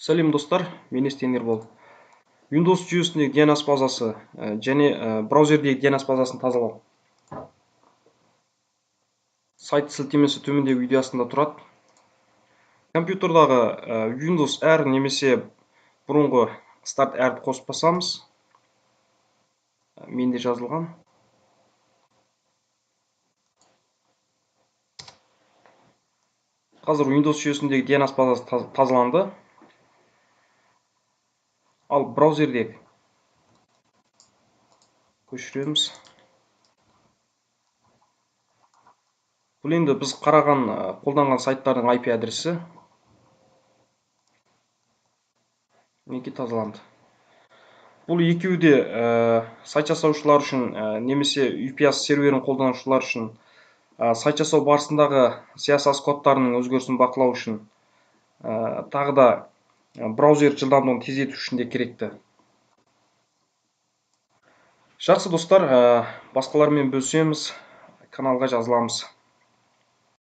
Сәлем достар, мен Естен Ербол. Windows жүйесіндегі DNS базасы және браузердегі DNS базасын тазалау. Сайт сілтемесі төмендегі видео астында тұрады. Компьютердағы Windows R немесе бұрынғы Start R қосып басамыз. Менде жазылған. Қазір Windows жүйесіндегі DNS базасы тазаланды. Ал браузердегі көшіреміз. Бұл енді біз қолданған сайттардың IP адресі. Мінекей тазаланды. Бұл екеуі де сайт жасаушылар үшін немесе UPS серверін қолданушылар үшін сайт жасау барысындағы CSS кодтарының өзгерісін бақылау үшін тағы да браузер жылдамдығын тездету үшін де керекті. Жақсы достар, басқалармен бөлісеміз, каналға жазыламыз.